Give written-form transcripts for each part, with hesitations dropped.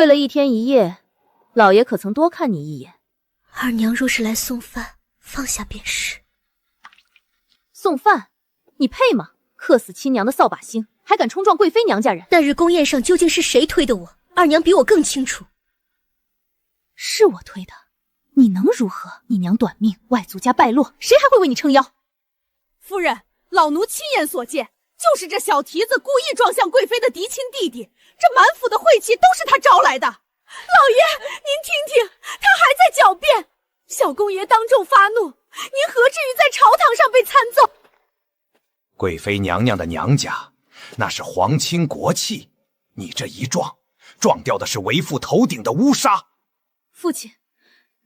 跪了1天1夜，老爷可曾多看你一眼？二娘若是来送饭，放下便是。送饭？你配吗？克死亲娘的扫把星，还敢冲撞贵妃娘家人！那日宫宴上究竟是谁推的我？二娘比我更清楚。是我推的，你能如何？你娘短命，外祖家败落，谁还会为你撑腰？夫人，老奴亲眼所见，就是这小蹄子故意撞向贵妃的嫡亲弟弟，这满府的晦气都是他招来的。老爷，您听听，他还在狡辩。小公爷当众发怒，您何至于在朝堂上被参奏？贵妃娘娘的娘家，那是皇亲国戚，你这一撞，撞掉的是为父头顶的乌纱。父亲，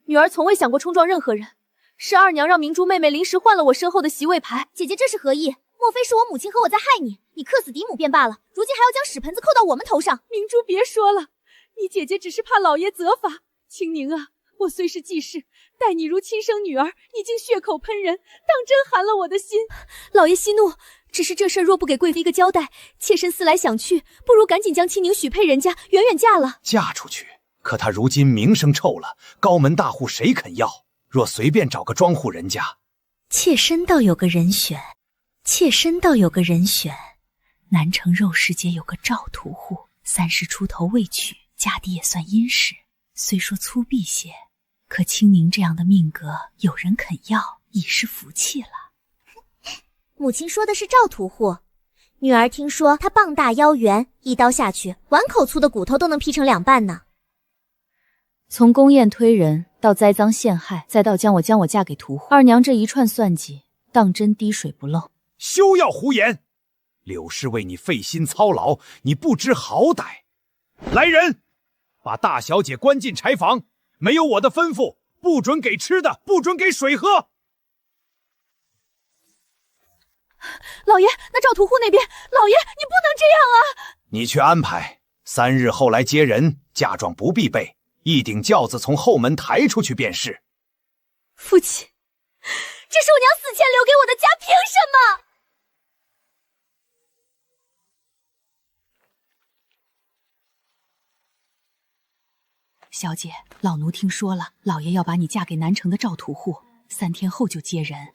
女儿从未想过冲撞任何人，是二娘让明珠妹妹临时换了我身后的席位牌。姐姐这是何意？莫非是我母亲和我在害你？你克死嫡母便罢了，如今还要将屎盆子扣到我们头上。明珠别说了，你姐姐只是怕老爷责罚。青宁啊，我虽是继室，待你如亲生女儿，你竟血口喷人，当真寒了我的心。老爷息怒，只是这事若不给贵妃一个交代，妾身思来想去，不如赶紧将青宁许配人家，远远嫁了。嫁出去，可她如今名声臭了，高门大户谁肯要？若随便找个庄户人家，妾身倒有个人选，南城肉市街有个赵屠户，30出头未娶，家底也算殷实，虽说粗鄙些，可青宁这样的命格，有人肯要，已是福气了。母亲说的是赵屠户，女儿听说他膀大腰圆，一刀下去，碗口粗的骨头都能劈成2半呢。从宫宴推人，到栽赃陷害，再到将我嫁给屠户，二娘这一串算计，当真滴水不漏。休要胡言！柳氏为你费心操劳，你不知好歹。来人，把大小姐关进柴房，没有我的吩咐，不准给吃的，不准给水喝。老爷，那赵屠户那边，老爷你不能这样啊！你去安排，3日后来接人，嫁妆不必备，一顶轿子从后门抬出去便是。父亲，这是我娘死前留给我的家，凭什么？小姐，老奴听说了，老爷要把你嫁给南城的赵屠户，3天后就接人。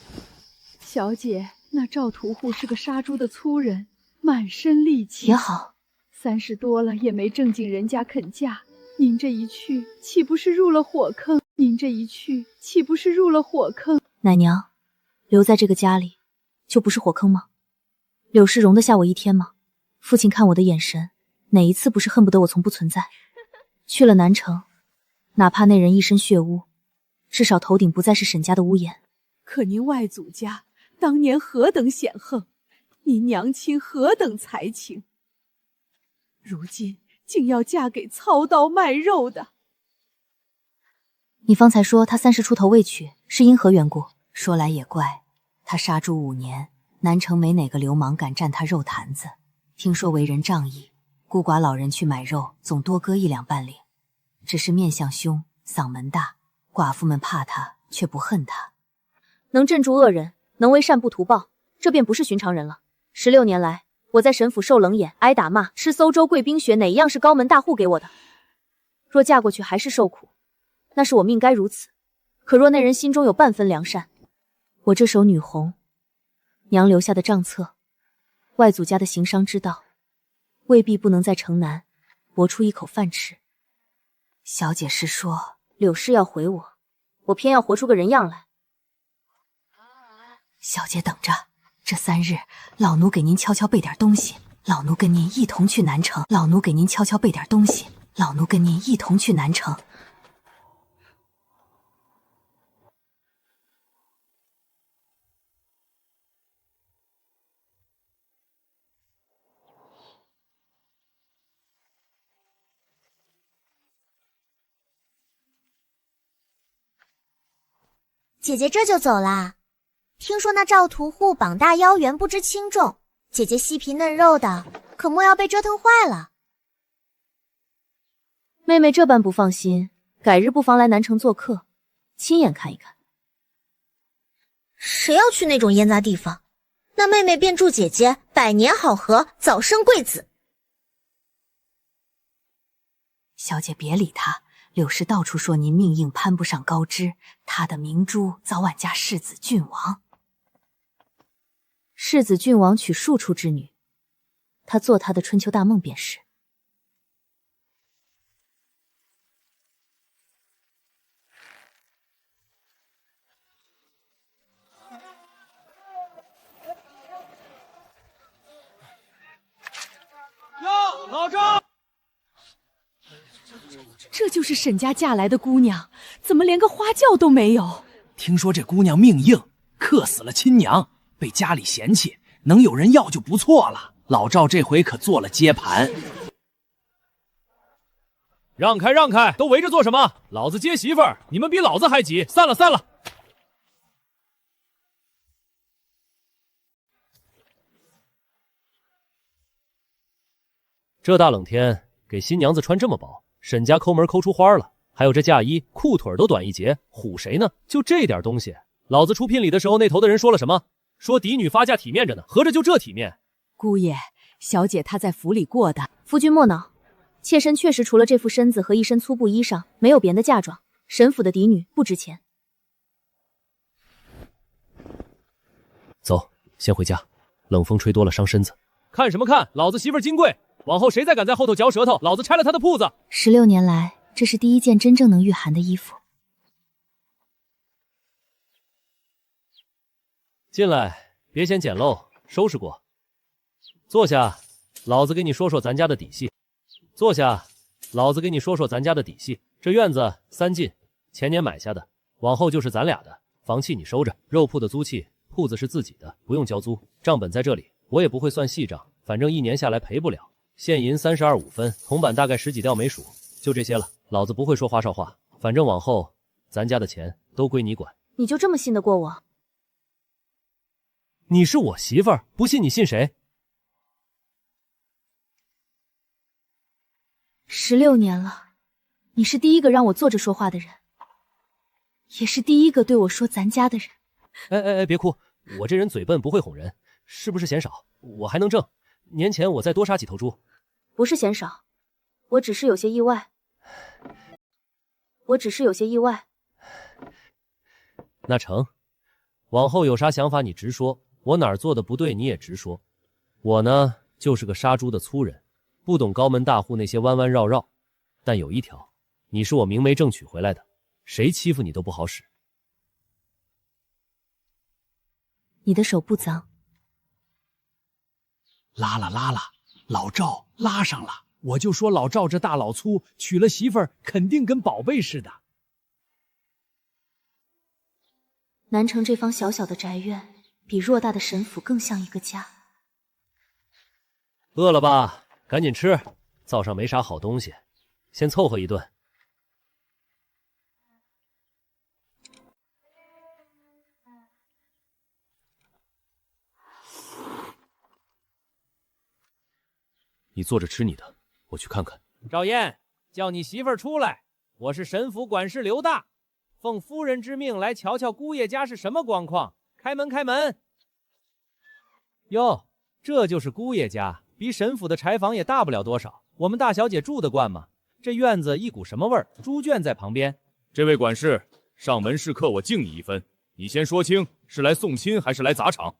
小姐，那赵屠户是个杀猪的粗人，满身戾气。也好，30多了也没正经人家肯嫁，您这一去，岂不是入了火坑？奶娘，留在这个家里，就不是火坑吗？柳氏容得下我1天吗？父亲看我的眼神，哪一次不是恨不得我从不存在？去了南城，哪怕那人一身血污，至少头顶不再是沈家的屋檐。可您外祖家当年何等显赫，您娘亲何等才情，如今竟要嫁给操刀卖肉的。你方才说他30出头未娶，是因何缘故？说来也怪，他杀猪5年，南城没哪个流氓敢占他肉坛子。听说为人仗义，孤寡老人去买肉，总多割1两半领。只是面相凶，嗓门大，寡妇们怕他，却不恨他。能镇住恶人，能为善不图报，这便不是寻常人了。16年来，我在沈府受冷眼，挨打骂，吃馊粥跪冰雪，哪一样是高门大户给我的？若嫁过去还是受苦，那是我命该如此。可若那人心中有半分良善，我这手女红，娘留下的账册，外祖家的行商之道，未必不能在城南搏出一口饭吃。小姐是说柳氏要回我，我偏要活出个人样来。小姐等着，这3日，老奴给您悄悄备点东西，老奴跟您一同去南城。姐姐这就走啦？听说那赵屠户膀大腰圆，不知轻重，姐姐细皮嫩肉的，可莫要被折腾坏了。妹妹这般不放心，改日不妨来南城做客，亲眼看一看。谁要去那种烟杂地方？那妹妹便祝姐姐百年好合，早生贵子。小姐别理他。柳氏到处说您命硬，攀不上高枝，他的明珠早晚嫁世子郡王。世子郡王娶庶出之女，他做他的春秋大梦便是。哟，老赵！这就是沈家嫁来的姑娘，怎么连个花轿都没有？听说这姑娘命硬，克死了亲娘，被家里嫌弃，能有人要就不错了。老赵这回可做了接盘。让开让开，都围着做什么？老子接媳妇儿，你们比老子还急！散了散了。这大冷天给新娘子穿这么薄，沈家抠门抠出花了。还有这嫁衣，裤腿都短一截，唬谁呢？就这点东西，老子出聘礼的时候，那头的人说了什么？说嫡女发嫁体面着呢，合着就这体面？姑爷，小姐她在府里过的。夫君莫恼，妾身确实除了这副身子和一身粗布衣裳，没有别的嫁妆。沈府的嫡女不值钱。走，先回家，冷风吹多了伤身子。看什么看？老子媳妇儿金贵，往后谁再敢在后头嚼舌头，老子拆了他的铺子。16年来，这是第一件真正能御寒的衣服。进来，别嫌简陋，收拾过。坐下，老子给你说说咱家的底细。坐下，老子给你说说咱家的底细。这院子3进，前年买下的，往后就是咱俩的。房契你收着，肉铺的租契，铺子是自己的，不用交租，账本在这里，我也不会算细账，反正1年下来赔不了。现银32.5分，铜板大概10几吊没数，就这些了。老子不会说花哨话，反正往后咱家的钱都归你管。你就这么信得过我？你是我媳妇儿，不信你信谁？16年了，你是第一个让我坐着说话的人，也是第一个对我说咱家的人。哎，别哭，我这人嘴笨，不会哄人，是不是嫌少？我还能挣，年前我再多杀几头猪。不是嫌少，我只是有些意外。那成，往后有啥想法你直说，我哪儿做的不对你也直说。我呢，就是个杀猪的粗人，不懂高门大户那些弯弯绕绕。但有一条，你是我明媒正娶回来的，谁欺负你都不好使。你的手不脏。拉了，老赵拉上了。我就说老赵这大老粗，娶了媳妇儿肯定跟宝贝似的。南城这方小小的宅院，比偌大的沈府更像一个家。饿了吧？赶紧吃，灶上没啥好东西，先凑合一顿。你坐着吃你的，我去看看。赵燕，叫你媳妇儿出来，我是沈府管事刘大，奉夫人之命来瞧瞧姑爷家是什么光况。开门，开门。哟，这就是姑爷家，比沈府的柴房也大不了多少。我们大小姐住得惯吗？这院子一股什么味儿？猪圈在旁边。这位管事，上门是客，我敬你一分。你先说清，是来送亲还是来砸场？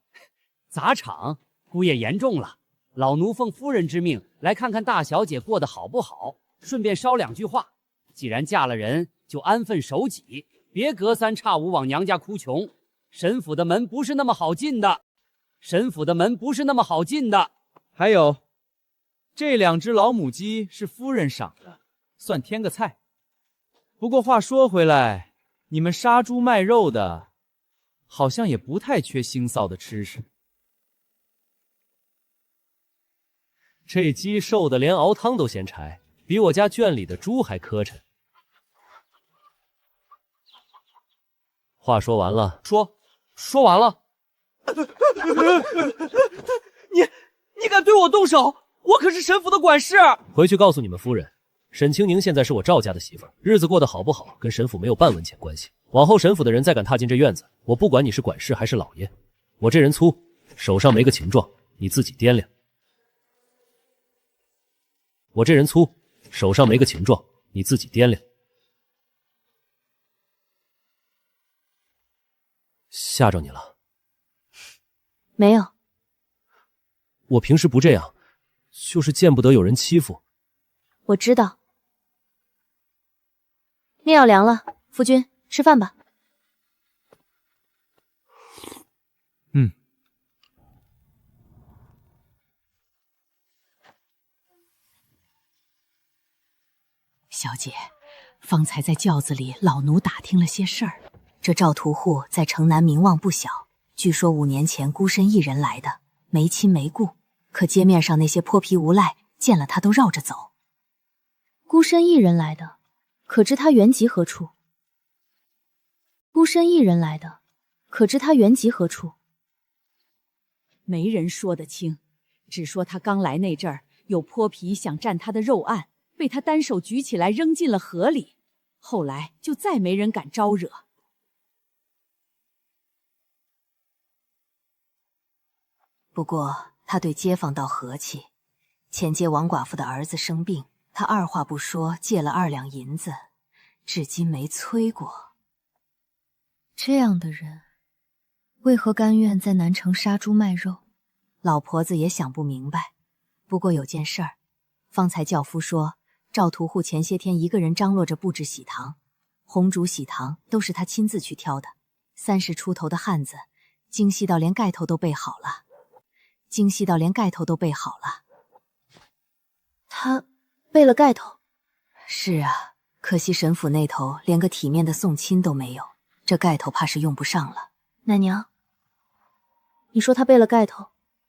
砸场，姑爷言重了。老奴奉夫人之命来看看大小姐过得好不好，顺便捎2句话。既然嫁了人，就安分守己，别隔3差5往娘家哭穷。沈府的门不是那么好进的，还有，这2只老母鸡是夫人赏的，算添个菜。不过话说回来，你们杀猪卖肉的，好像也不太缺腥臊的吃食。这鸡瘦的连熬汤都嫌柴，比我家圈里的猪还磕碜。话说完了，说完了。你敢对我动手？我可是沈府的管事。回去告诉你们夫人，沈清宁现在是我赵家的媳妇儿，日子过得好不好，跟沈府没有半文钱关系。往后沈府的人再敢踏进这院子，我不管你是管事还是老爷，我这人粗，手上没个情状，你自己掂量。我这人粗，手上没个情状，你自己掂量。吓着你了？没有。我平时不这样，就是见不得有人欺负。我知道。面要凉了，夫君，吃饭吧。嗯。小姐，方才在轿子里，老奴打听了些事儿。这赵屠户在城南名望不小，据说5年前孤身一人来的，没亲没故。可街面上那些泼皮无赖见了他都绕着走。孤身一人来的，可知他原籍何处？孤身一人来的，可知他原籍何处？没人说得清，只说他刚来那阵儿，有泼皮想占他的肉案，被他单手举起来扔进了河里，后来就再没人敢招惹。不过他对街坊倒和气，前街王寡妇的儿子生病，他二话不说借了2两银子，至今没催过。这样的人，为何甘愿在南城杀猪卖肉？老婆子也想不明白。不过有件事儿，方才轿夫说，赵屠户前些天一个人张罗着布置喜堂，红烛喜堂都是他亲自去挑的，30出头的汉子，精细到连盖头都备好了。他备了盖头？是啊，可惜神府那头连个体面的送亲都没有，这盖头怕是用不上了。奶娘，你说他备了盖头，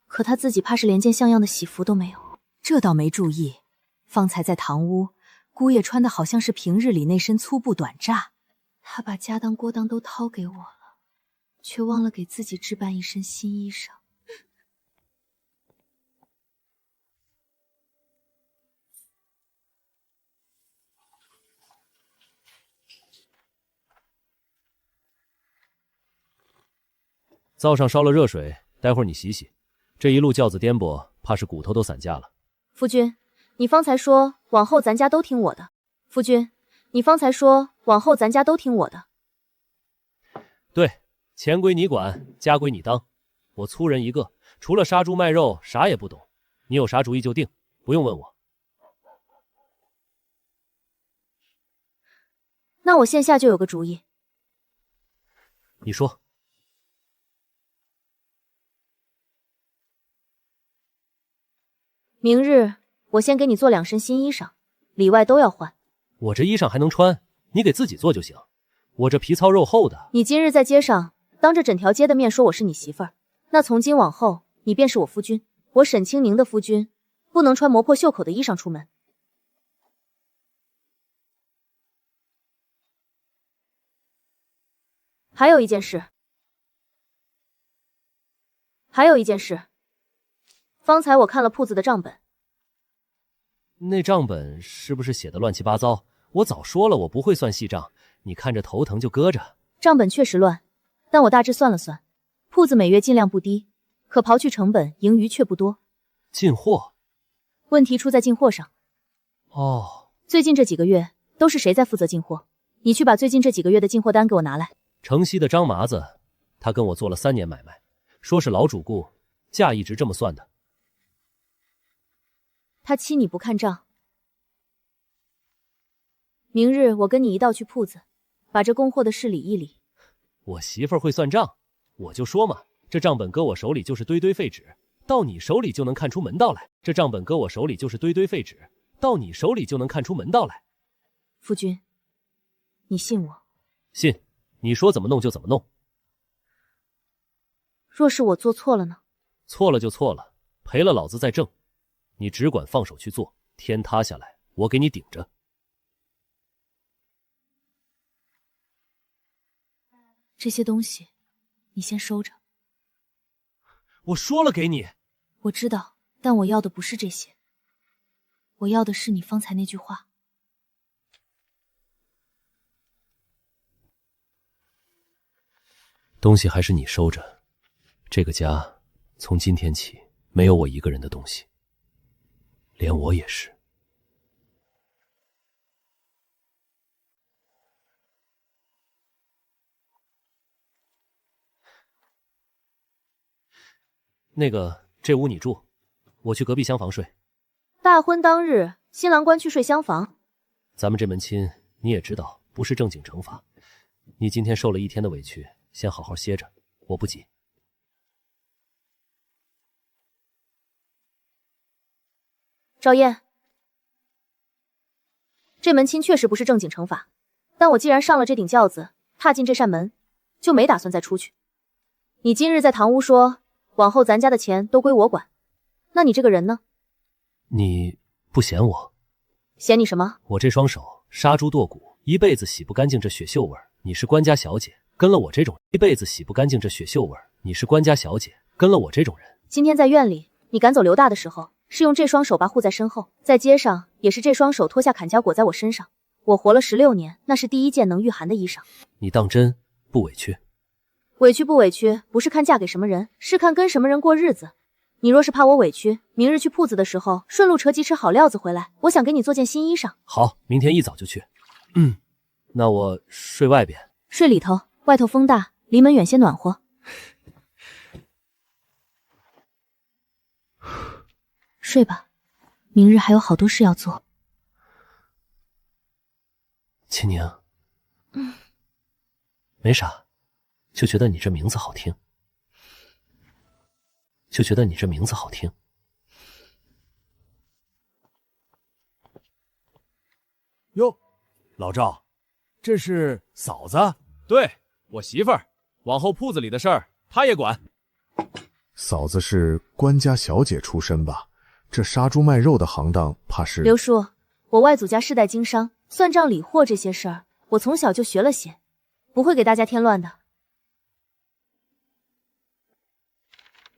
可他自己怕是连件像样的喜服都没有。这倒没注意，方才在堂屋，姑爷穿的好像是平日里那身粗布短褂，他把家当锅当都掏给我了，却忘了给自己置办一身新衣裳。灶上烧了热水，待会儿你洗洗。这一路轿子颠簸，怕是骨头都散架了。夫君，你方才说往后咱家都听我的。对，钱归你管，家归你当。我粗人一个，除了杀猪卖肉，啥也不懂。你有啥主意就定，不用问我。那我现下就有个主意。你说。明日我先给你做2身新衣裳，里外都要换。我这衣裳还能穿，你给自己做就行。我这皮糙肉厚的。你今日在街上当着整条街的面说我是你媳妇儿，那从今往后你便是我夫君，我沈清宁的夫君，不能穿磨破袖口的衣裳出门。还有一件事，方才我看了铺子的账本。那账本是不是写的乱七八糟？我早说了我不会算细账，你看着头疼就搁着。账本确实乱，但我大致算了算，铺子每月进量不低，可刨去成本，盈余却不多。进货？问题出在进货上。哦，最近这几个月都是谁在负责进货？你去把最近这几个月的进货单给我拿来。城西的张麻子，他跟我做了3年买卖，说是老主顾，价一直这么算的。他欺你不看账。明日我跟你一道去铺子，把这供货的事理一理。我媳妇儿会算账，我就说嘛，这账本搁我手里就是堆堆废纸，到你手里就能看出门道来。夫君，你信我？信，你说怎么弄就怎么弄。若是我做错了呢？错了就错了，赔了老子再挣。你只管放手去做，天塌下来我给你顶着。这些东西你先收着。我说了给你。我知道，但我要的不是这些，我要的是你方才那句话。东西还是你收着，这个家从今天起没有我一个人的东西，连我也是。这些东西你先收着。我知道，但我要的不是这些，我要的是你方才那句话。东西还是你收着，这个家从今天起没有我一个人的东西，连我也是。 连我也是。 东西还是你收着，这个家从今天起没有我一个人的东西，连我也是。那个，这屋你住，我去隔壁厢房睡。大婚当日，新郎官去睡厢房。咱们这门亲你也知道，不是正经惩罚。你今天受了一天的委屈，先好好歇着，我不急。赵燕，这门亲确实不是正经惩罚，但我既然上了这顶轿子，踏进这扇门，就没打算再出去。你今日在堂屋说，往后咱家的钱都归我管，那你这个人呢？你不嫌我？嫌你什么？我这双手杀猪剁骨，一辈子洗不干净这血锈味儿。你是官家小姐，跟了我这种一辈子洗不干净这血锈味儿。你是官家小姐，跟了我这种人。今天在院里，你赶走刘大的时候，是用这双手把护在身后，在街上也是这双手脱下铠甲裹在我身上。我活了16年，那是第一件能御寒的衣裳。你当真不委屈？委屈不委屈，不是看嫁给什么人，是看跟什么人过日子。你若是怕我委屈，明日去铺子的时候，顺路扯几尺好料子回来，我想给你做件新衣裳。好，明天一早就去。那我睡外边。睡里头，外头风大，离门远些暖和。睡吧，明日还有好多事要做。秦宁，没啥，就觉得你这名字好听。哟，老赵，这是嫂子？对，我媳妇儿。往后铺子里的事儿，她也管。嫂子是官家小姐出身吧？这杀猪卖肉的行当，怕是……刘叔，我外祖家世代经商，算账理货这些事儿，我从小就学了些，不会给大家添乱的。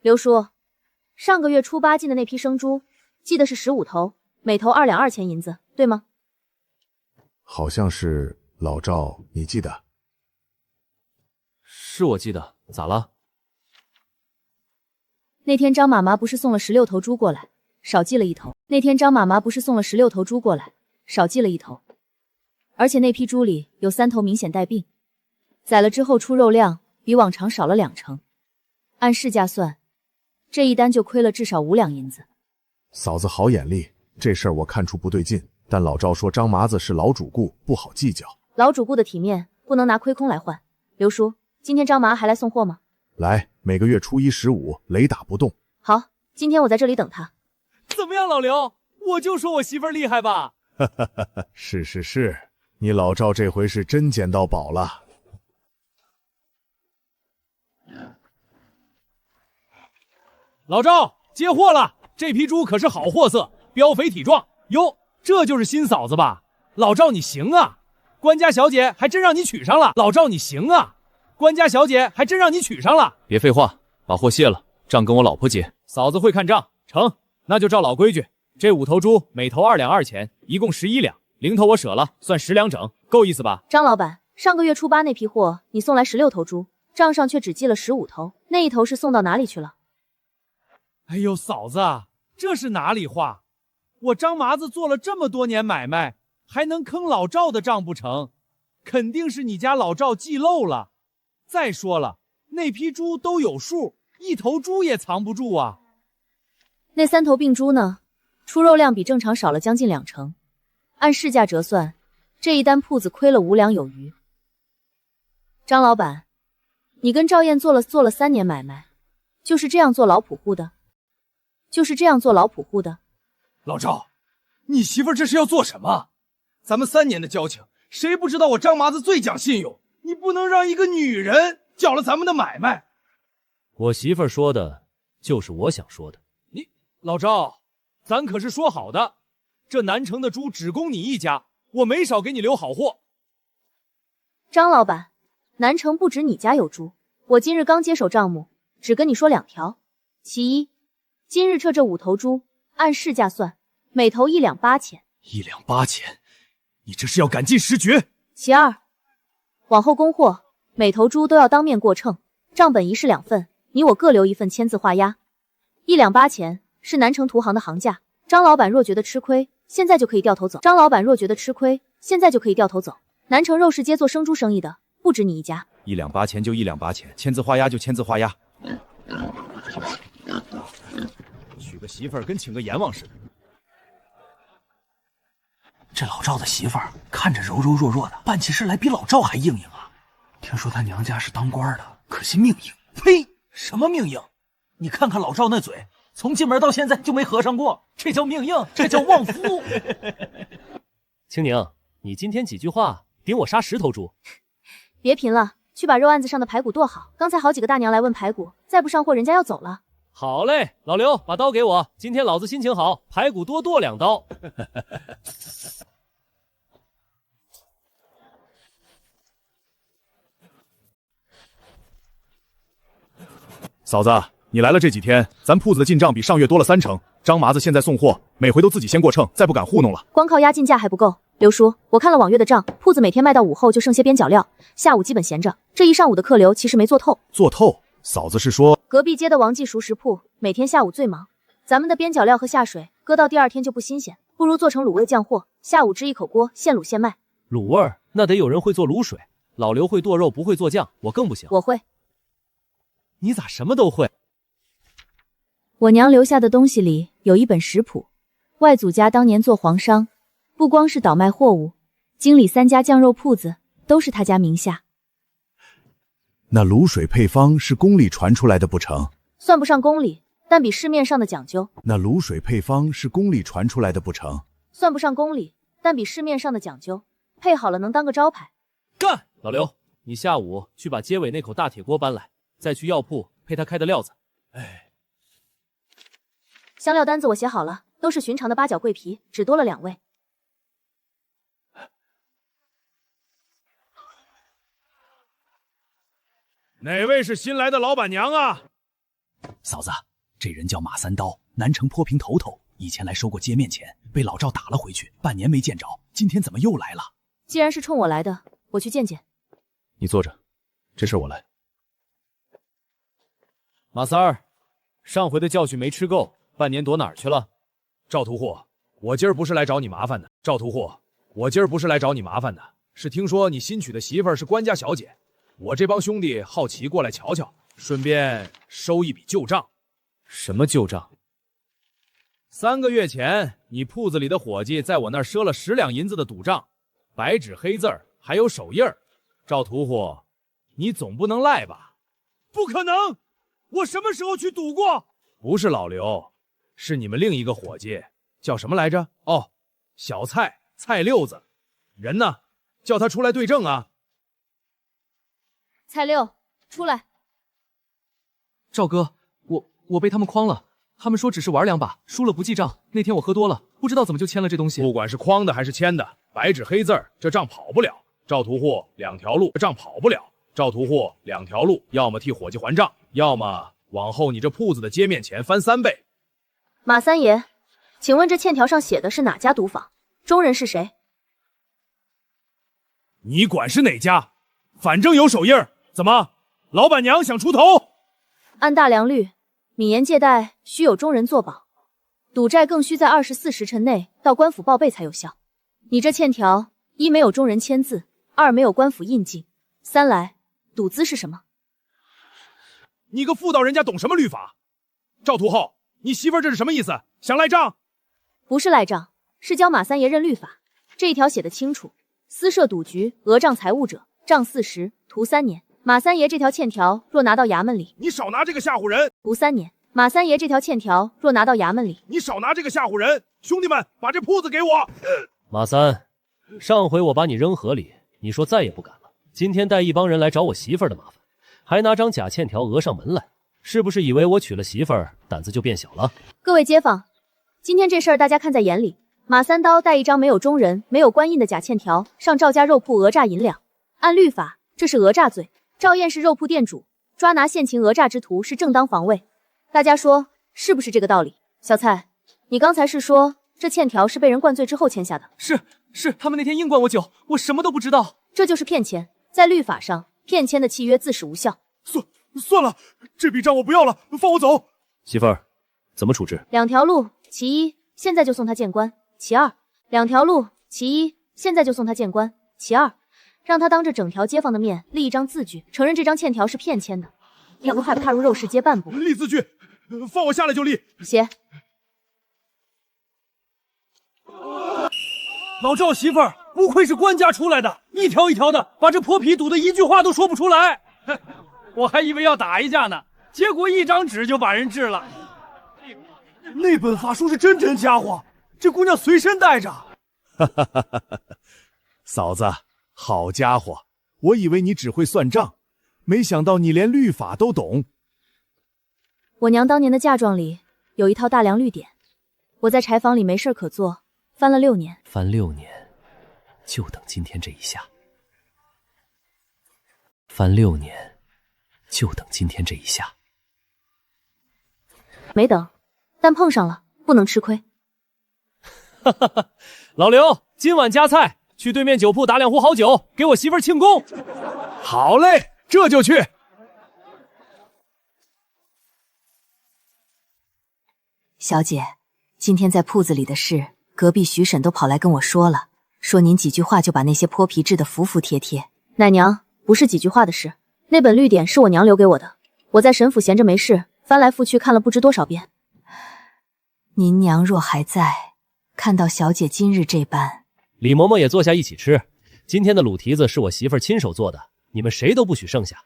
刘叔，上个月初8进的那批生猪，记得是15头，每头2两2钱银子，对吗？好像是。老赵，你记得？是我记得，咋了？那天张妈妈不是送了16头猪过来，少记了1头。而且那批猪里有3头明显带病，宰了之后出肉量比往常少了2成。按市价算，这一单就亏了至少5两银子。嫂子好眼力，这事儿我看出不对劲，但老赵说张麻子是老主顾，不好计较。老主顾的体面不能拿亏空来换。刘叔，今天张麻还来送货吗？来，每个月初1、15，雷打不动。好，今天我在这里等他。怎么样，老刘？我就说我媳妇儿厉害吧？是，你老赵这回是真捡到宝了。老赵接货了，这批猪可是好货色，膘肥体壮。哟，这就是新嫂子吧？老赵你行啊！官家小姐还真让你娶上了。老赵你行啊！官家小姐还真让你娶上了。别废话，把货卸了，账跟我老婆结。嫂子会看账，成，那就照老规矩。这5头猪每头2两2钱，一共11两，零头我舍了，算10两整，够意思吧？张老板，上个月初8那批货，你送来16头猪，账上却只记了15头，那1头是送到哪里去了？哎呦，嫂子，这是哪里话？我张麻子做了这么多年买卖，还能坑老赵的账不成？肯定是你家老赵记漏了。再说了，那批猪都有数，1头猪也藏不住啊。那3头病猪呢？出肉量比正常少了将近2成，按市价折算，这一单铺子亏了5两有余。张老板，你跟赵燕做了3年买卖，就是这样做老捕户的。老赵，你媳妇儿这是要做什么？咱们3年的交情，谁不知道我张麻子最讲信用？你不能让一个女人搅了咱们的买卖。我媳妇儿说的就是我想说的。你老赵，咱可是说好的，这南城的猪只供你一家，我没少给你留好货。张老板，南城不止你家有猪，我今日刚接手账目，只跟你说2条。其一，今日撤这5头猪，按市价算，每头1两8钱。1两8钱，你这是要赶尽失绝。其二，往后供货，每头猪都要当面过秤，账本1式2份，你我各留1份签字画押。1两8钱是南城屠行的行价，张老板若觉得吃亏，现在就可以掉头走。南城肉市街做生猪生意的不止你一家。1两8钱就1两8钱，签字画押就签字画押。个媳妇儿跟请个阎王似的。这老赵的媳妇儿看着柔柔弱弱的，办起事来比老赵还硬硬啊！听说他娘家是当官的，可惜命硬。呸！什么命硬？你看看老赵那嘴，从进门到现在就没合上过，这叫命硬，这叫旺夫。青宁，你今天几句话顶我杀10头猪？别贫了，去把肉案子上的排骨剁好。刚才好几个大娘来问排骨，再不上货，人家要走了。好嘞，老刘，把刀给我，今天老子心情好，排骨多剁2刀。嫂子，你来了这几天，咱铺子的进账比上月多了3成。张麻子现在送货，每回都自己先过秤，再不敢糊弄了。光靠押进价还不够，刘叔，我看了往月的账，铺子每天卖到午后就剩些边角料，下午基本闲着。这一上午的客流其实没做透。做透？嫂子是说隔壁街的王记熟食铺每天下午最忙，咱们的边角料和下水搁到第2天就不新鲜，不如做成卤味酱货，下午支一口锅现卤现卖。卤味儿那得有人会做卤水，老刘会剁肉不会做酱，我更不行。我会。你咋什么都会？我娘留下的东西里有一本食谱，外祖家当年做黄商，不光是倒卖货物，经理3家酱肉铺子都是他家名下。那卤水配方是宫里传出来的不成？算不上宫里，但比市面上的讲究。那卤水配方是宫里传出来的不成？算不上宫里，但比市面上的讲究，配好了能当个招牌。干！老刘，你下午去把街尾那口大铁锅搬来，再去药铺配他开的料子。哎，香料单子我写好了，都是寻常的八角桂皮，只多了2味。哪位是新来的老板娘啊？嫂子，这人叫马三刀，南城坡平头头，以前来收过街面钱，被老赵打了回去，半年没见着，今天怎么又来了？既然是冲我来的，我去见见。你坐着，这事我来。马三儿，上回的教训没吃够，半年躲哪儿去了？赵屠户，我今儿不是来找你麻烦的。赵屠户，我今儿不是来找你麻烦的，是听说你新娶的媳妇儿是官家小姐，我这帮兄弟好奇过来瞧瞧，顺便收一笔旧账。什么旧账？3个月前，你铺子里的伙计在我那儿赊了10两银子的赌账，白纸黑字儿，还有手印儿。赵屠户，你总不能赖吧？不可能！我什么时候去赌过？不是老刘，是你们另一个伙计，叫什么来着？哦，小蔡，蔡六子。人呢？叫他出来对证啊！蔡六，出来！赵哥，我被他们诓了，他们说只是玩2把，输了不记账。那天我喝多了，不知道怎么就签了这东西。不管是诓的还是签的，白纸黑字儿，这账跑不了。赵屠户2条路，这账跑不了。赵屠户2条路，要么替伙计还账，要么往后你这铺子的街面钱翻3倍。马三爷，请问这欠条上写的是哪家赌坊？中人是谁？你管是哪家，反正有手印儿。怎么，老板娘想出头？按大良律，敏言借贷须有中人作保，赌债更需在24时辰内到官府报备才有效。你这欠条，1没有中人签字，2没有官府印记，3来赌资是什么？你个妇道人家懂什么律法？赵屠后，你媳妇儿这是什么意思？想赖账？不是赖账，是教马三爷认律法。这一条写得清楚，私设赌局讹账财物者，杖40，徒3年。马三爷这条欠条若拿到衙门里，你少拿这个吓唬人，徒3年。马三爷这条欠条若拿到衙门里，你少拿这个吓唬人。兄弟们，把这铺子给我。马三，上回我把你扔河里，你说再也不敢了。今天带一帮人来找我媳妇儿的麻烦，还拿张假欠条讹上门来，是不是以为我娶了媳妇儿胆子就变小了？各位街坊，今天这事儿大家看在眼里。马三刀带一张没有中人、没有官印的假欠条上赵家肉铺讹诈银两，按律法这是讹诈罪。赵燕是肉铺店主，抓拿现行讹诈之徒是正当防卫。大家说是不是这个道理？小蔡，你刚才是说这欠条是被人灌醉之后签下的？是，他们那天硬灌我酒，我什么都不知道。这就是骗签，在律法上，骗签的契约自始无效。算了，这笔账我不要了，放我走。媳妇儿，怎么处置？2条路，其一，现在就送他见官；其二，2条路，其一，现在就送他见官；其二，让他当着整条街坊的面立一张字据，承认这张欠条是骗签的，也不害怕踏入肉市街半步。立字据，放我下来就立。写。老赵媳妇儿不愧是官家出来的，一条一条的把这泼皮堵得一句话都说不出来。我还以为要打一架呢，结果一张纸就把人治了。那本法书是真家伙，这姑娘随身带着。哈哈哈哈哈！嫂子，好家伙，我以为你只会算账，没想到你连律法都懂。我娘当年的嫁妆里有一套大梁律典，我在柴房里没事可做，翻了6年。翻6年，就等今天这一下。翻6年，就等今天这一下。没等，但碰上了，不能吃亏。哈哈哈！老刘，今晚加菜，去对面酒铺打2壶好酒，给我媳妇儿庆功。好嘞，这就去。小姐，今天在铺子里的事，隔壁徐婶都跑来跟我说了，说您几句话就把那些泼皮治得服服帖帖。奶娘，不是几句话的事，那本律典是我娘留给我的，我在沈府闲着没事，翻来覆去看了不知多少遍。您娘若还在，看到小姐今日这般，李嬷嬷也坐下一起吃。今天的卤蹄子是我媳妇儿亲手做的，你们谁都不许剩下。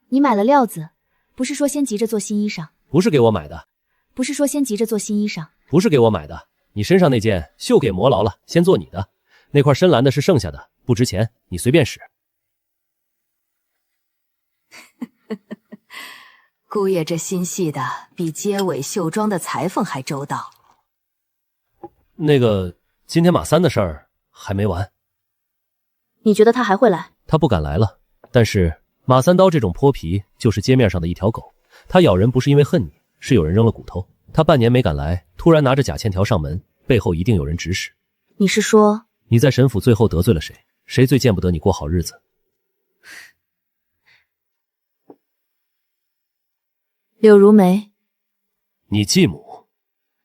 你买了料子，不是说先急着做新衣裳？不是给我买的。不是说先急着做新衣裳？不是给我买的。你身上那件绣给磨牢了，先做你的。那块深蓝的是剩下的，不值钱，你随便使。姑爷这心细的比街尾绣庄的裁缝还周到。那个，今天马三的事儿还没完。你觉得他还会来？他不敢来了，但是马三刀这种泼皮就是街面上的一条狗，他咬人不是因为恨你，是有人扔了骨头。他半年没敢来，突然拿着假欠条上门，背后一定有人指使。你是说你在沈府最后得罪了谁？谁最见不得你过好日子？柳如梅。你继母？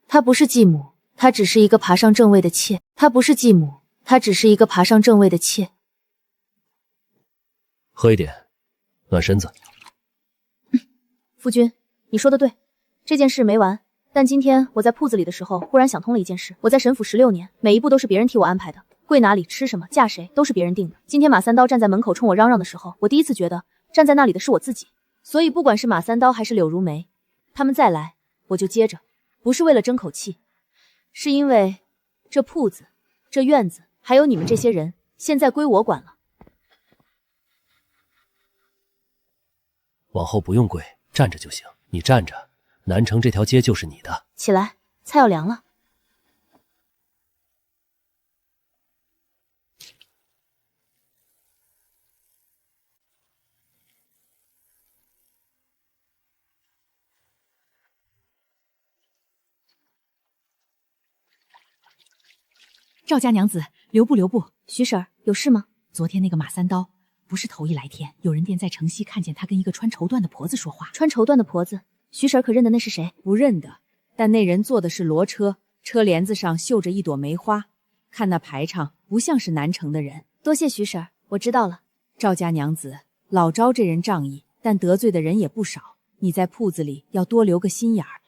她不是继母，她只是一个爬上正位的妾。她不是继母，她只是一个爬上正位的妾。喝一点，暖身子。夫君，你说的对，这件事没完。但今天我在铺子里的时候，忽然想通了一件事。我在沈府16年，每一步都是别人替我安排的，跪哪里、吃什么、嫁谁都是别人定的。今天马三刀站在门口冲我嚷嚷的时候，我第一次觉得站在那里的是我自己。所以不管是马三刀还是柳如梅，他们再来，我就接着，不是为了争口气，是因为这铺子、这院子还有你们这些人，现在归我管了。往后不用跪，站着就行。你站着，南城这条街就是你的。起来，菜要凉了。赵家娘子，留步留步。徐婶儿，有事吗？昨天那个马三刀，不是头一来天，有人店在城西看见他跟一个穿绸缎的婆子说话。穿绸缎的婆子，徐婶儿可认得那是谁？不认得，但那人坐的是骡车，车帘子上绣着一朵梅花，看那排场，不像是南城的人。多谢徐婶儿，我知道了。赵家娘子，老赵这人仗义，但得罪的人也不少，你在铺子里要多留个心眼儿。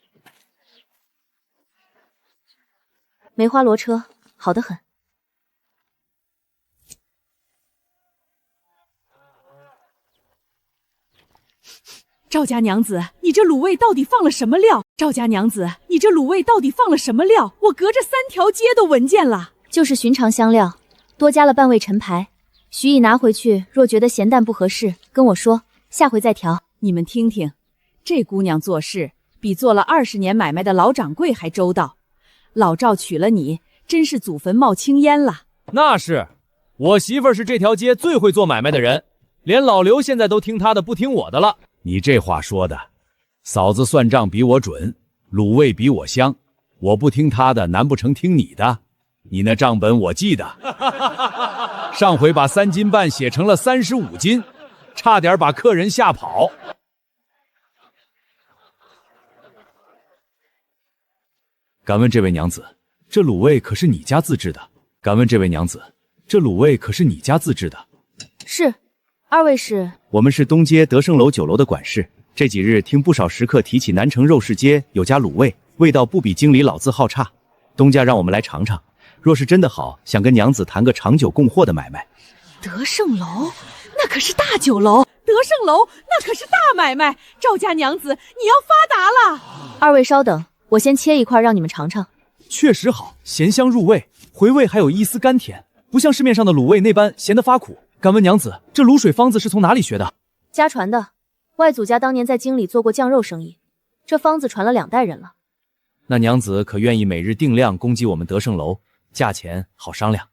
梅花骡车，好得很。赵家娘子，你这卤味到底放了什么料？赵家娘子，你这卤味到底放了什么料？我隔着3条街都闻见了。就是寻常香料，多加了半味陈牌。徐姨拿回去，若觉得咸淡不合适，跟我说，下回再调。你们听听，这姑娘做事比做了20年买卖的老掌柜还周到。老赵娶了你，真是祖坟冒青烟了。那是，我媳妇儿是这条街最会做买卖的人，连老刘现在都听她的，不听我的了。你这话说的，嫂子算账比我准，卤味比我香，我不听她的，难不成听你的？你那账本我记得，上回把3斤半写成了35斤，差点把客人吓跑。敢问这位娘子，这卤味可是你家自制的？敢问这位娘子，这卤味可是你家自制的？是，二位是？我们是东街德胜楼酒楼的管事。这几日听不少食客提起南城肉市街有家卤味，味道不比经理老字号差。东家让我们来尝尝，若是真的好，想跟娘子谈个长久供货的买卖。德胜楼，那可是大酒楼；德胜楼，那可是大买卖。赵家娘子，你要发达了！二位稍等，我先切一块让你们尝尝。确实好，咸香入味，回味还有一丝甘甜，不像市面上的卤味那般咸得发苦。敢问娘子，这卤水方子是从哪里学的？家传的，外祖家当年在京里做过酱肉生意，这方子传了2代人了。那娘子可愿意每日定量供给我们德胜楼，价钱好商量。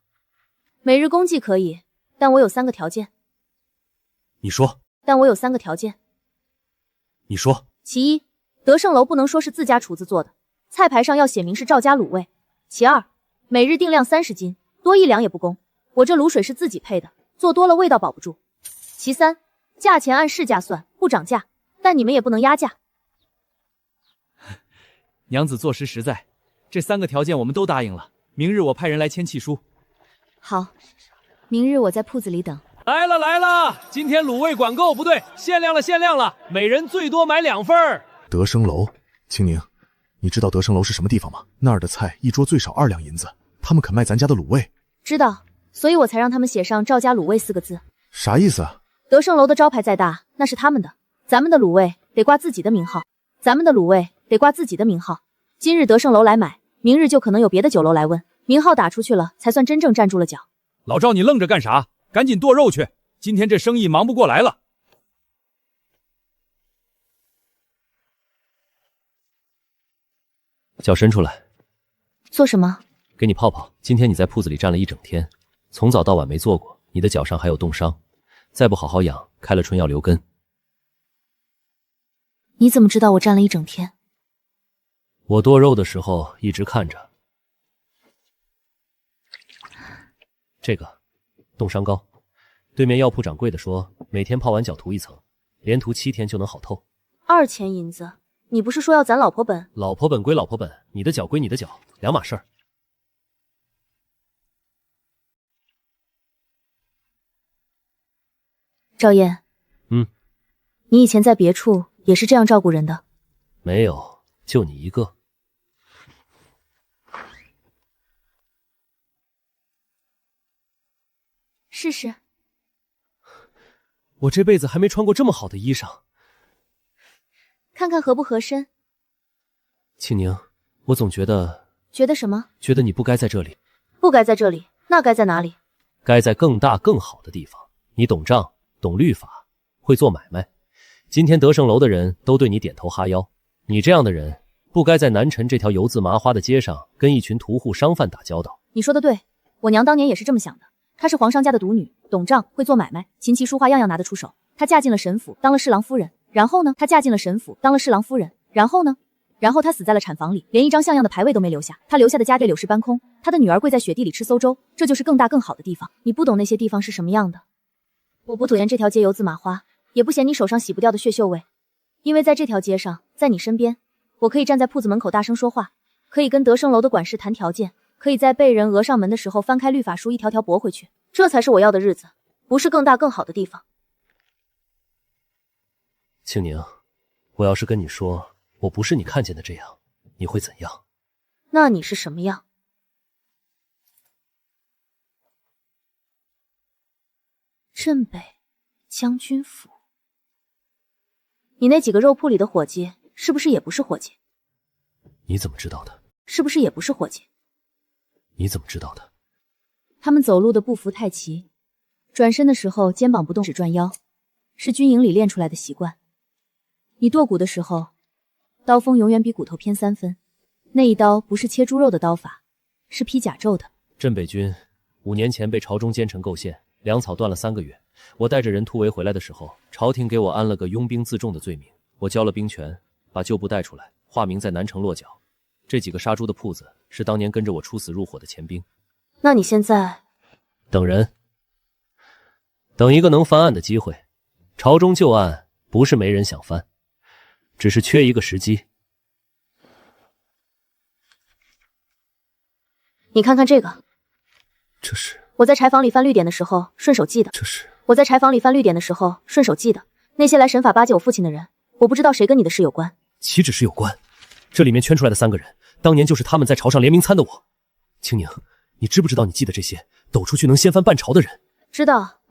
每日供给可以，但我有3个条件。你说。但我有3个条件。你说。其一，德胜楼不能说是自家厨子做的，菜牌上要写明是赵家卤味。其二，每日定量30斤，多1两也不供。我这卤水是自己配的，做多了味道保不住。其三，价钱按市价算，不涨价，但你们也不能压价。娘子做事实在，这3个条件我们都答应了。明日我派人来签契书。好，明日我在铺子里等。来了来了，今天卤味管够不对，限量了限量了，每人最多买2份。德生楼，青宁，你知道德生楼是什么地方吗？那儿的菜一桌最少2两银子，他们肯卖咱家的卤味。知道，所以我才让他们写上赵家卤味4个字。啥意思啊？德胜楼的招牌再大，那是他们的，咱们的卤味得挂自己的名号。咱们的卤味得挂自己的名号。今日德胜楼来买，明日就可能有别的酒楼来问，名号打出去了，才算真正站住了脚。老赵，你愣着干啥？赶紧剁肉去，今天这生意忙不过来了。脚伸出来。做什么？给你泡泡。今天你在铺子里站了一整天，从早到晚没坐过，你的脚上还有冻伤，再不好好养，开了春要留根。你怎么知道我站了一整天？我剁肉的时候一直看着。这个冻伤膏，对面药铺掌柜的说，每天泡完脚涂1层，连涂7天就能好透。2000银子，你不是说要攒老婆本？老婆本归老婆本，你的脚归你的脚，两码事儿。赵燕，你以前在别处也是这样照顾人的？没有，就你一个。试试。我这辈子还没穿过这么好的衣裳，看看合不合身。庆宁，我总觉得什么？觉得你不该在这里。不该在这里，那该在哪里？该在更大更好的地方。你懂账，懂律法，会做买卖。今天德胜楼的人都对你点头哈腰，你这样的人不该在南辰这条油渍麻花的街上跟一群屠户商贩打交道。你说的对，我娘当年也是这么想的。她是皇上家的独女，懂账，会做买卖，琴棋书画样样拿得出手。她嫁进了神府，当了侍郎夫人。然后呢？然后她死在了产房里，连一张像样的牌位都没留下。她留下的家业柳氏搬空，她的女儿跪在雪地里吃馊粥。这就是更大更好的地方。你不懂那些地方是什么样的。我不讨厌这条街油渍麻花，也不嫌你手上洗不掉的血锈味，因为在这条街上，在你身边，我可以站在铺子门口大声说话，可以跟德胜楼的管事谈条件，可以在被人讹上门的时候翻开律法书一条条驳回去。这才是我要的日子，不是更大更好的地方。庆宁，我要是跟你说我不是你看见的这样，你会怎样？那你是什么样？镇北将军府，你那几个肉铺里的伙计是不是也不是伙计？你怎么知道的？是不是也不是伙计？你怎么知道的？他们走路的步幅太齐，转身的时候肩膀不动只转腰，是军营里练出来的习惯。你剁骨的时候，刀锋永远比骨头偏3分，那一刀不是切猪肉的刀法，是劈甲胄的。镇北军5年前被朝中奸臣构陷，粮草断了3个月。我带着人突围回来的时候，朝廷给我安了个拥兵自重的罪名。我交了兵权，把旧部带出来，化名在南城落脚。这几个杀猪的铺子是当年跟着我出死入伙的前兵。那你现在等人，等一个能翻案的机会。朝中旧案不是没人想翻，只是缺一个时机。你看看这个，这是我在柴房里翻绿点的时候顺手记的。这是我在柴房里翻绿点的时候顺手记的。那些来审法巴结我父亲的人，我不知道谁跟你的事有关。岂止是有关，这里面圈出来的3个人，当年就是他们在朝上联名参的我。青宁，你知不知道你记得这些，抖出去能掀翻半朝的人？知道，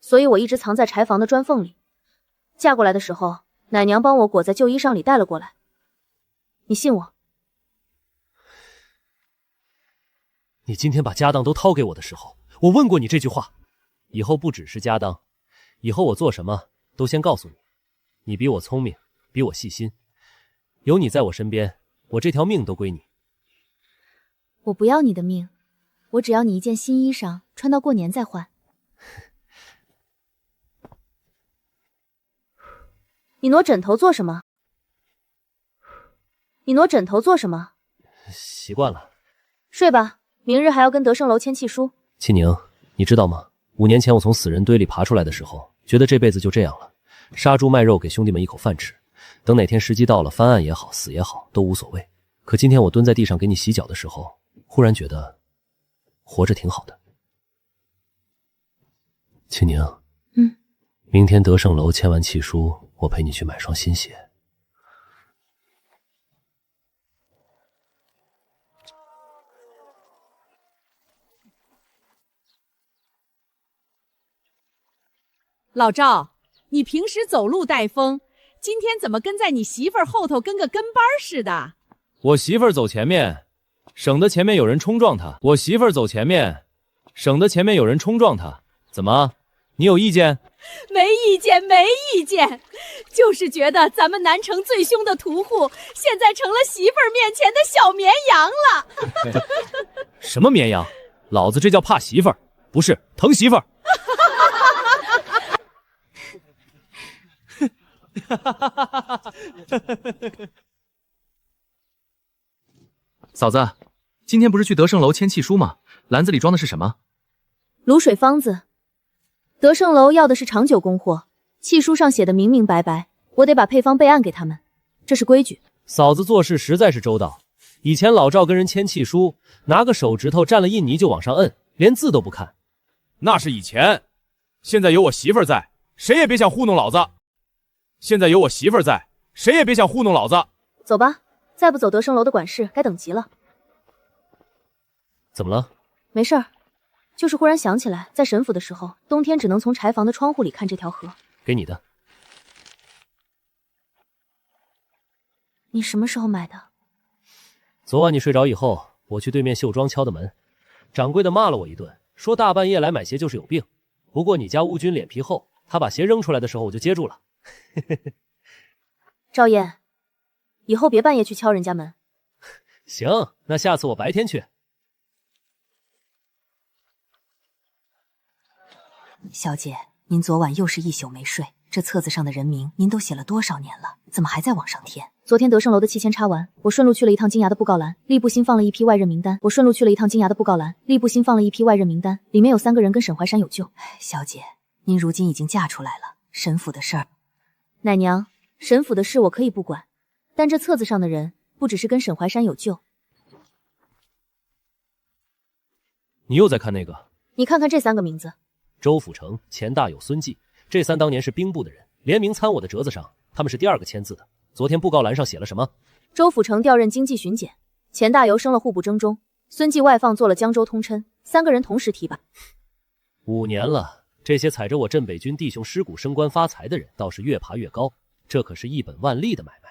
所以我一直藏在柴房的砖缝里。嫁过来的时候，奶娘帮我裹在旧衣裳里带了过来。你信我？你今天把家当都掏给我的时候，我问过你这句话。以后不只是家当，以后我做什么都先告诉你。你比我聪明，比我细心，有你在我身边，我这条命都归你。我不要你的命，我只要你一件新衣裳，穿到过年再换。你挪枕头做什么？你挪枕头做什么？习惯了。睡吧，明日还要跟德胜楼签契书。庆宁，你知道吗？5年前我从死人堆里爬出来的时候，觉得这辈子就这样了，杀猪卖肉给兄弟们一口饭吃，等哪天时机到了，翻案也好，死也好，都无所谓。可今天我蹲在地上给你洗脚的时候，忽然觉得活着挺好的。庆宁，明天德胜楼签完契书，我陪你去买双新鞋。老赵，你平时走路带风，今天怎么跟在你媳妇儿后头跟个跟班似的？我媳妇儿走前面，省得前面有人冲撞她。我媳妇儿走前面，省得前面有人冲撞她。怎么？你有意见？没意见，没意见，就是觉得咱们南城最凶的屠户，现在成了媳妇儿面前的小绵羊了。什么绵羊？老子这叫怕媳妇儿，不是疼媳妇儿。嫂子，今天不是去德胜楼签契书吗？篮子里装的是什么？卤水方子。德胜楼要的是长久供货，契书上写的明明白白，我得把配方备案给他们，这是规矩。嫂子做事实在是周到。以前老赵跟人签契书，拿个手指头蘸了印泥就往上摁，连字都不看。那是以前，现在有我媳妇儿在，谁也别想糊弄老子。现在有我媳妇儿在，谁也别想糊弄老子。走吧，再不走德胜楼的管事该等急了。怎么了？没事儿，就是忽然想起来，在沈府的时候，冬天只能从柴房的窗户里看这条河。给你的。你什么时候买的？昨晚你睡着以后，我去对面绣庄敲的门，掌柜的骂了我一顿，说大半夜来买鞋就是有病。不过你家乌军脸皮厚，他把鞋扔出来的时候我就接住了。赵燕，以后别半夜去敲人家门。行，那下次我白天去。小姐，您昨晚又是一宿没睡，这册子上的人名您都写了多少年了，怎么还在往上填？昨天德胜楼的契签插完，我顺路去了一趟金衙的布告栏，吏部新放了一批外任名单。里面有3个人跟沈怀山有救。小姐，您如今已经嫁出来了，沈府的事儿，奶娘，沈府的事我可以不管，但这册子上的人不只是跟沈怀山有救。你又在看那个？你看看这3个名字。周辅成、钱大有、孙继，这3当年是兵部的人，联名参我的折子上，他们是第2个签字的。昨天布告栏上写了什么？周辅成调任经济巡检，钱大猷升了户部征中，孙继外放做了江州通琛，3个人同时提拔。5年了，这些踩着我镇北军弟兄尸骨升官发财的人，倒是越爬越高，这可是一本万利的买卖。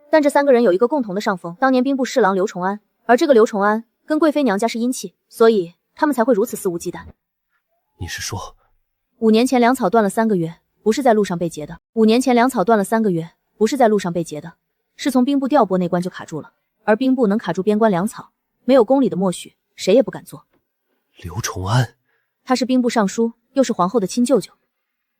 但这3个人有一个共同的上峰，当年兵部侍郎刘崇安，而这个刘崇安跟贵妃娘家是姻戚，所以他们才会如此肆无忌惮。你是说5年前粮草断了3个月，不是在路上被劫的。是从兵部调拨那关就卡住了。而兵部能卡住边关粮草，没有宫里的默许，谁也不敢做。刘崇安，他是兵部尚书，又是皇后的亲舅舅。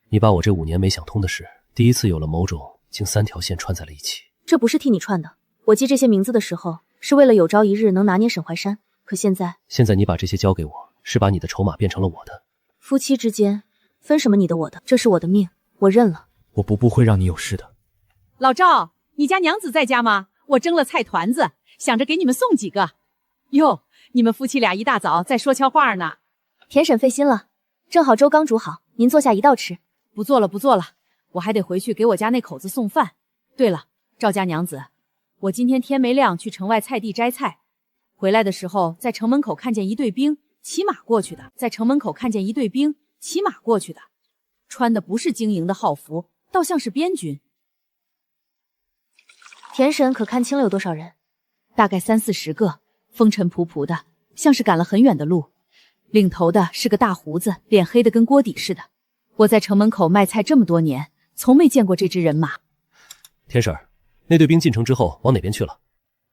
你把我这5年没想通的事，第一次有了某种经3条线串在了一起。这不是替你串的，我记这些名字的时候，是为了有朝一日能拿捏沈怀山。可现在你把这些交给我，是把你的筹码变成了我的。夫妻之间分什么你的我的？这是我的命，我认了。我不会让你有事的。老赵，你家娘子在家吗？我蒸了菜团子，想着给你们送几个。哟，你们夫妻俩一大早在说悄话呢。田婶费心了，正好粥刚煮好，您坐下一道吃。不做了，我还得回去给我家那口子送饭。对了，赵家娘子，我今天天没亮去城外菜地摘菜，回来的时候在城门口看见一队兵骑马过去的，在城门口看见一队兵骑马过去的，穿的不是经营的号服，倒像是边军。田婶可看清了有多少人？大概30-40个，风尘仆仆的，像是赶了很远的路。领头的是个大胡子，脸黑的跟锅底似的。我在城门口卖菜这么多年，从没见过这支人马。田婶，那队兵进城之后往哪边去了？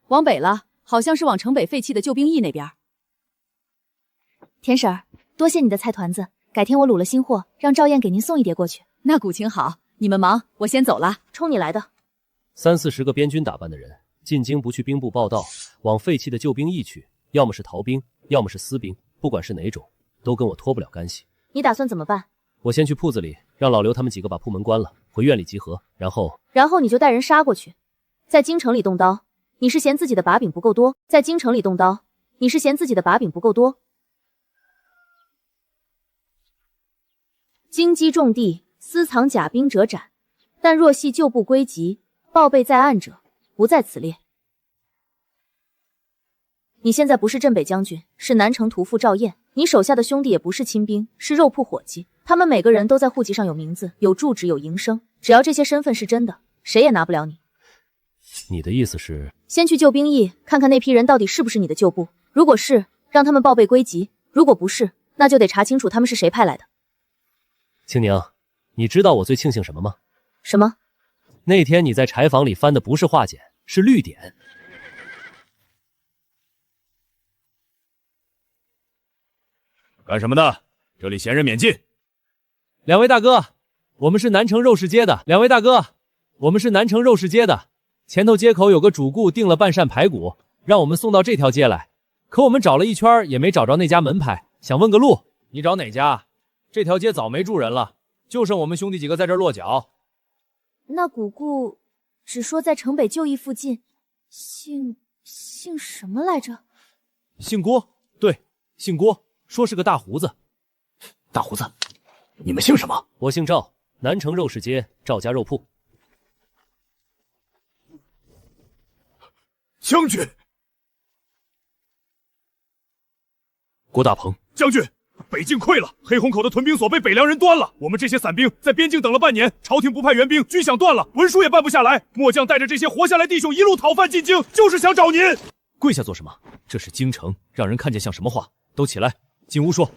往北了，好像是往城北废弃的旧兵役那边。田婶，多谢你的菜团子，改天我卤了新货，让赵燕给您送一碟过去。那古情好，你们忙，我先走了。冲你来的。30-40个边军打扮的人进京，不去兵部报道，往废弃的旧兵役去，要么是逃兵，要么是私兵，不管是哪种，都跟我脱不了干系。你打算怎么办？我先去铺子里，让老刘他们几个把铺门关了，回院里集合，然后你就带人杀过去，在京城里动刀。你是嫌自己的把柄不够多，在京城里动刀，你是嫌自己的把柄不够多。京畿重地，私藏甲兵者斩，但若系旧部归籍，报备在案者，不在此列。你现在不是镇北将军，是南城屠夫赵燕。你手下的兄弟也不是亲兵，是肉铺伙计。他们每个人都在户籍上有名字、有住址、有营生。只要这些身份是真的，谁也拿不了你。你的意思是，先去旧兵役看看那批人到底是不是你的旧部。如果是，让他们报备归籍；如果不是，那就得查清楚他们是谁派来的。青娘，你知道我最庆幸什么吗？什么？那天你在柴房里翻的不是化简，是绿点。干什么的？这里闲人免进。两位大哥，我们是南城肉市街的。两位大哥，我们是南城肉市街的。前头街口有个主顾订了半扇排骨，让我们送到这条街来。可我们找了一圈也没找着那家门派，想问个路。你找哪家？这条街早没住人了，就剩我们兄弟几个在这儿落脚。那古顾只说在城北旧役附近，姓什么来着？姓郭，对，姓郭，说是个大胡子。大胡子，你们姓什么？我姓赵，南城肉市街赵家肉铺。将军，郭大鹏将军，北境溃了，黑虹口的屯兵所被北凉人端了。我们这些散兵在边境等了半年，朝廷不派援兵，军饷断了，文书也办不下来。末将带着这些活下来弟兄一路讨饭进京，就是想找您。跪下做什么？这是京城，让人看见像什么话？都起来，进屋说。